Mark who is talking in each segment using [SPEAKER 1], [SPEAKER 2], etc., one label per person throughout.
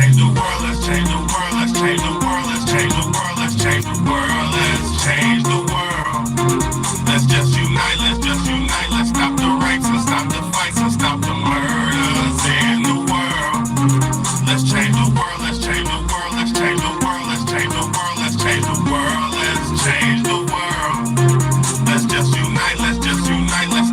[SPEAKER 1] change the world, let's change the world, let's change the world, let's change the world, let's change the world, let's change the world. Let's just unite, let's stop the rapes and stop the fights and stop the murders in the world. Let's change the world, let's change the world, let's change the world, let's change the world, let's change the world, let's change the world. Let's just unite, let's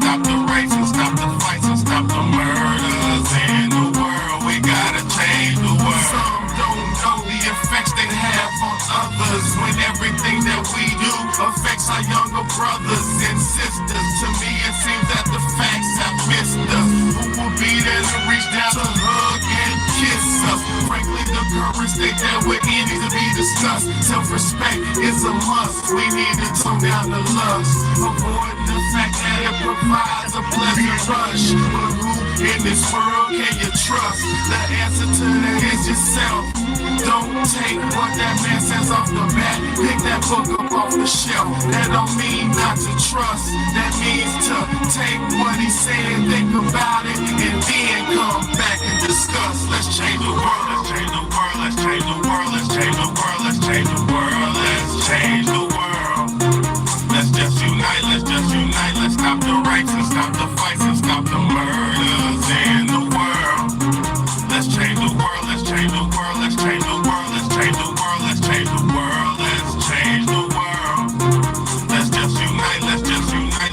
[SPEAKER 1] stop the rapes and stop the fights and stop the murders in the world. We gotta change the world. Some don't know the effects they have on others when everything that we do affects our younger brothers and sisters. To me, it seems that the facts have missed us. Who will be there to reach down to hug and kiss us? Frankly, the current state that we're in needs to be discussed. Self-respect is a must. We need to tone down the lust. Avoid the fact that it provides a pleasant rush. But who in this world can you trust? The answer to that is yourself. Don't take what that man says off the bat. Pick that book up off the shelf. That don't mean not to trust. That means to take what he said, think about it, and then come back and discuss. Let's change the world, let's change the world, let's change the world, let's change the world, let's change the world, let's change the world. Let's just unite, let's stop the rapes and stop the fights and stop the murders in the world. Let's change the world, let's change the world, let's change the world, let's change the world, let's change the world, let's change the world. Let's just unite,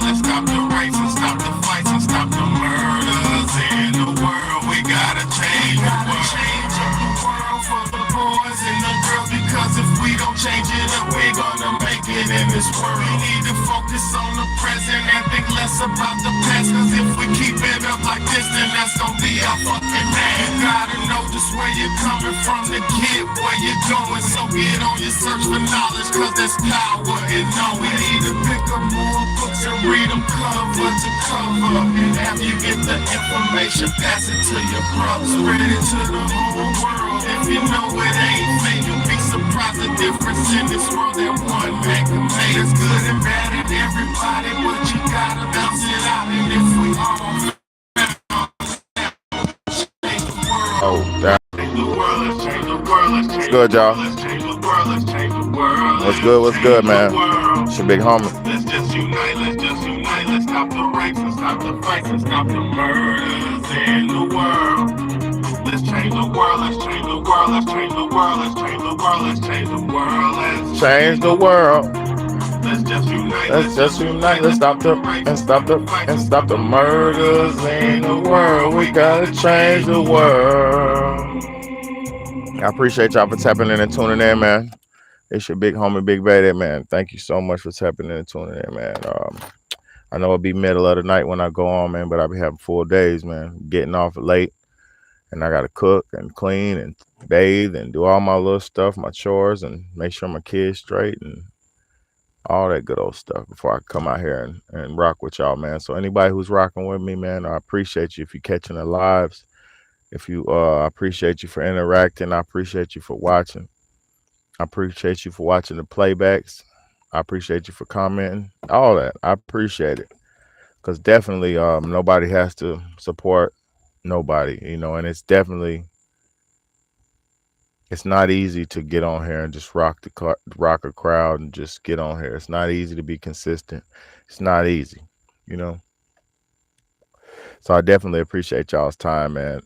[SPEAKER 1] let's stop the rapes and stop the fights and stop the murders in the world. We gotta change the world. Change up the world for the boys and the girls, because if we don't change it up, we're gonna make it in this world. We need to focus on the present and think less about the past, cause if we keep it up like this, then that's gonna be our fucking man. You gotta know just where you're coming from to get where you're going, so get on your search for knowledge, cause there's power in knowing. We need to pick up more books and read them cover to cover, and after you get the information, pass it to your brother. Spread it to the whole world. If you know it ain't fake, you'll be surprised the difference in this world that one man can make. There's good and bad in everybody, but you gotta bounce it out. And if we all change the world,
[SPEAKER 2] Oh, that.
[SPEAKER 1] change the world, let's change the world, let's
[SPEAKER 2] What's
[SPEAKER 1] change the
[SPEAKER 2] good, y'all?
[SPEAKER 1] world, let's change the world, let's change the world.
[SPEAKER 2] What's good? What's good, man?
[SPEAKER 1] World.
[SPEAKER 2] It's your big homie.
[SPEAKER 1] Let's just unite, let's stop the rapes and stop the fights and stop the murders in the world. Let's change the world, let's change the world, let's change the world, let's change the world, let's change the world, let's
[SPEAKER 2] Change the world.
[SPEAKER 1] let's just unite,
[SPEAKER 2] Let's stop the murders in the world. We gotta change the world. I appreciate y'all for tapping in and tuning in, man. It's your big homie, Big Baby, man. Thank you so much for tapping in and tuning in, man. I know it'll be middle of the night when I go on, man, but I'll be having full days, man. Getting off late, and I gotta cook and clean and bathe and do all my little stuff, my chores, and make sure my kids straight and all that good old stuff before I come out here and rock with y'all, man. So anybody who's rocking with me, man, I appreciate you if you're catching the lives. If you I appreciate you for interacting. I appreciate you for watching. I appreciate you for watching the playbacks. I appreciate you for commenting. All that. I appreciate it. Cause definitely nobody has to support nobody, and it's not easy to get on here and just rock a crowd and just get on here. It's not easy to be consistent. It's not easy, you know. So I definitely appreciate y'all's time, man,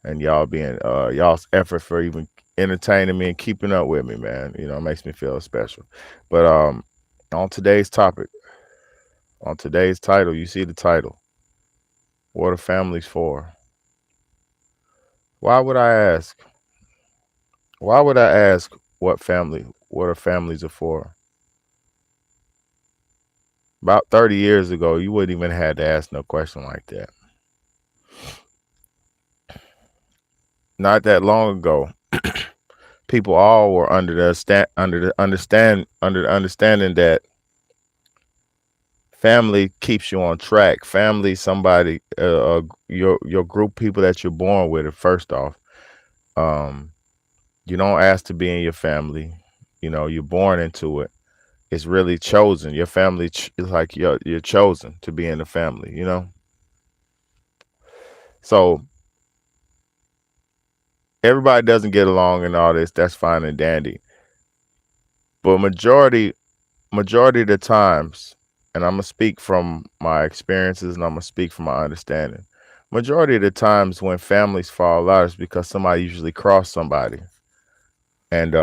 [SPEAKER 2] and y'all's effort for even entertaining me and keeping up with me, man. It makes me feel special. But on today's topic, on today's title, you see the title. What are families for? Why would I ask? Why would I ask what are families are for? About 30 years ago, you wouldn't even have to ask no question like that. Not that long ago, people all were under the understanding that family keeps you on track. Family, somebody, your group people that you're born with. First off, you don't ask to be in your family. You're born into it. It's really chosen. Your family is like you're chosen to be in the family. So Everybody doesn't get along and all this. That's fine and dandy. But majority of the times, and I'm gonna speak from my experiences and I'm gonna speak from my understanding. Majority of the times when families fall out is because somebody usually crossed somebody, and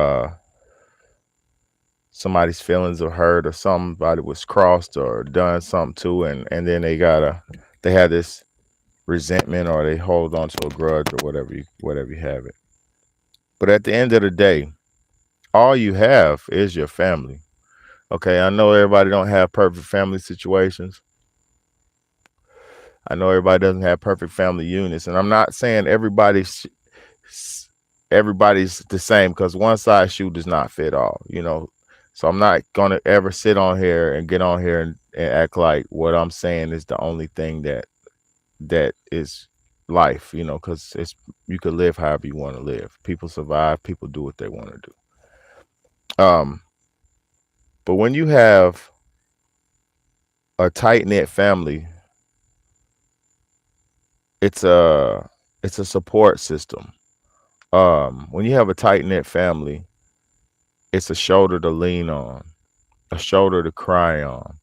[SPEAKER 2] somebody's feelings are hurt, or somebody was crossed or done something to, and then they have this resentment, or they hold on to a grudge, or whatever you have it. But at the end of the day, all you have is your family. Okay, I know everybody don't have perfect family situations. I know everybody doesn't have perfect family units, and I'm not saying everybody's the same, because one size shoe does not fit all. So I'm not gonna ever sit on here and get on here and act like what I'm saying is the only thing that is life. Because it's you could live however you want to live. People survive. People do what they want to do. But when you have a tight knit family, it's a support system. When you have a tight knit family, it's a shoulder to lean on, a shoulder to cry on,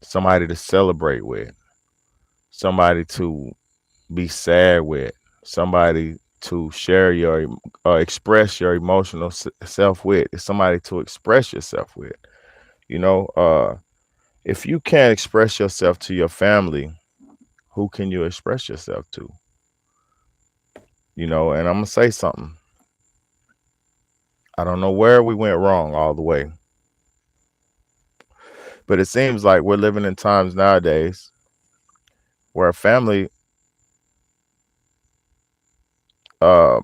[SPEAKER 2] somebody to celebrate with, somebody to be sad with, somebody to share express your emotional self with. It's somebody to express yourself with. If you can't express yourself to your family, who can you express yourself to? And I'm gonna say something. I don't know where we went wrong all the way, but it seems like we're living in times nowadays where a family, uh,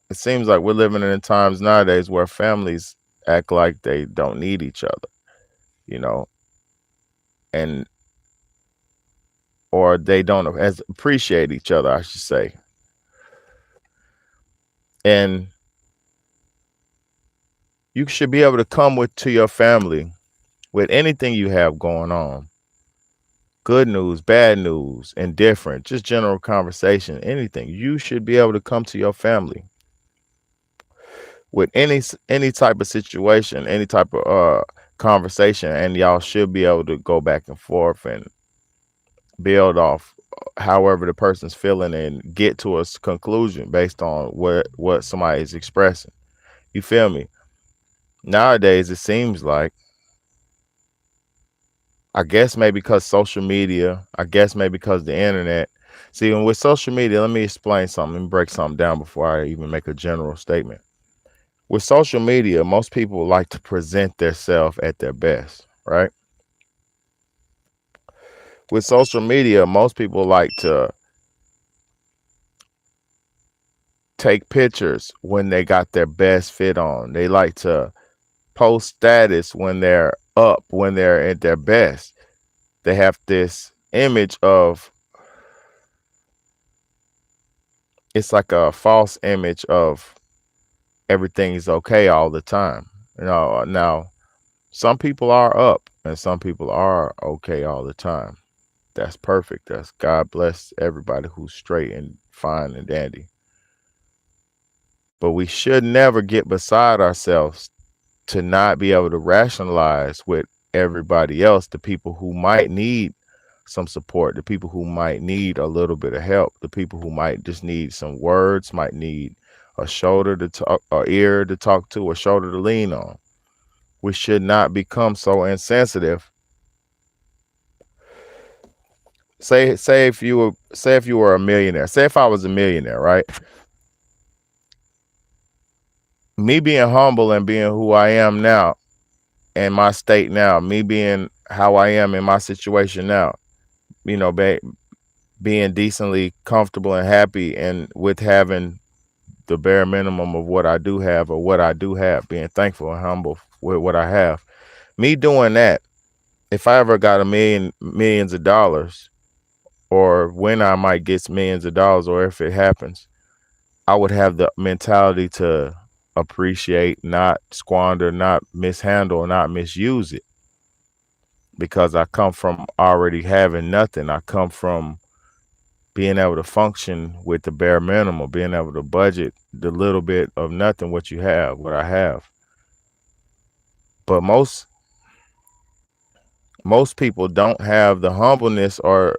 [SPEAKER 2] it seems like we're living in times nowadays where families act like they don't need each other, you know, and or they don't as appreciate each other, I should say. And you should be able to come to your family with anything you have going on. Good news, bad news, indifferent, just general conversation, anything. You should be able to come to your family with any type of situation, any type of conversation, and y'all should be able to go back and forth and build off however the person's feeling and get to a conclusion based on what somebody is expressing. You feel me? Nowadays, it seems like, I guess maybe because social media, I guess maybe because the internet. See, and with social media, let me explain something and break something down before I even make a general statement. With social media, most people like to present themselves at their best, right? With social media, most people like to take pictures when they got their best fit on. They like to post status when they're up, when they're at their best. They have this image of, it's like a false image of everything is okay all the time. Now some people are up and some people are okay all the time. That's perfect. That's God bless everybody who's straight and fine and dandy. But we should never get beside ourselves to not be able to rationalize with everybody else, the people who might need some support, the people who might need a little bit of help, the people who might just need some words, might need a shoulder to talk, or ear to talk to, a shoulder to lean on. We should not become so insensitive. Say if you were a millionaire. Say if I was a millionaire, right? Me being humble and being who I am now, in my state now, me being how I am in my situation now, being decently comfortable and happy, and with having the bare minimum of what I do have, or what I do have, being thankful and humble with what I have. Me doing that, if I ever got millions of dollars, or when I might get millions of dollars, or if it happens, I would have the mentality to appreciate, not squander, not mishandle, not misuse it. Because I come from already having nothing. I come from being able to function with the bare minimum, being able to budget the little bit of nothing what you have, what I have. But most people don't have the humbleness, or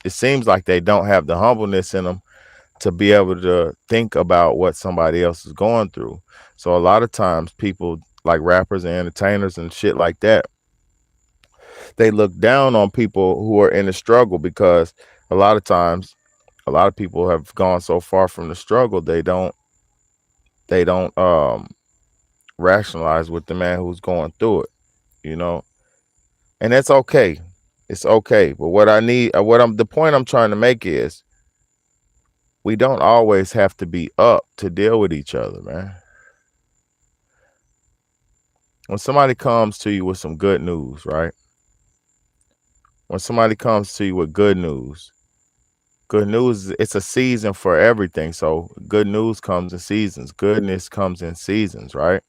[SPEAKER 2] it seems like they don't have the humbleness in them to be able to think about what somebody else is going through. So a lot of times people like rappers and entertainers and shit like that, they look down on people who are in the struggle, because a lot of times a lot of people have gone so far from the struggle, they don't rationalize with the man who's going through it, you know. And that's okay. It's okay. But what I need, the point I'm trying to make is, we don't always have to be up to deal with each other, man. When somebody comes to you with some good news, right? When somebody comes to you with good news, it's a season for everything. So good news comes in seasons. Goodness comes in seasons, right?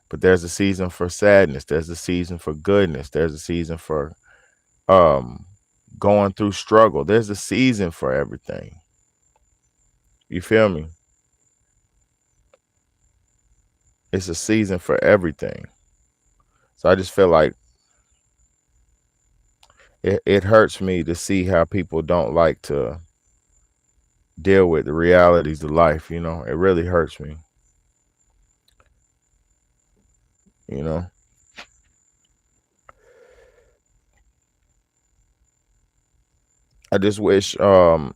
[SPEAKER 2] But there's a season for sadness. There's a season for goodness. There's a season for going through struggle. There's a season for everything. You feel me? It's a season for everything. So I just feel like it hurts me to see how people don't like to deal with the realities of life, you know. It really hurts me, you know. I just wish I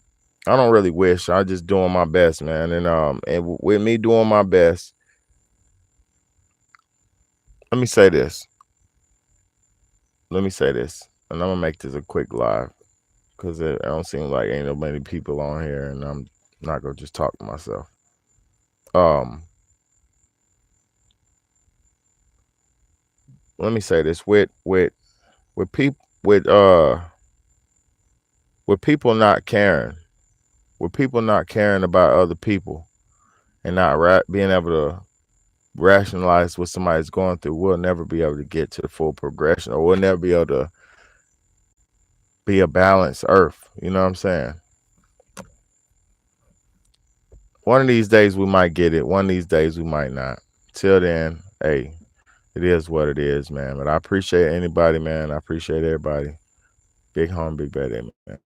[SPEAKER 2] don't really wish, I just doing my best, man. And with me doing my best, let me say this. Let me say this. And I'm gonna make this a quick live, because it don't seem like ain't no many people on here, and I'm not gonna just talk to myself. Let me say this. People with people not caring, with people not caring about other people, and not being able to rationalize what somebody's going through, we'll never be able to get to the full progression, or we'll never be able to be a balanced earth. You know what I'm saying? One of these days we might get it. One of these days we might not. Till then, hey, it is what it is, man. But I appreciate anybody, man. I appreciate everybody. Big home, big bad, man.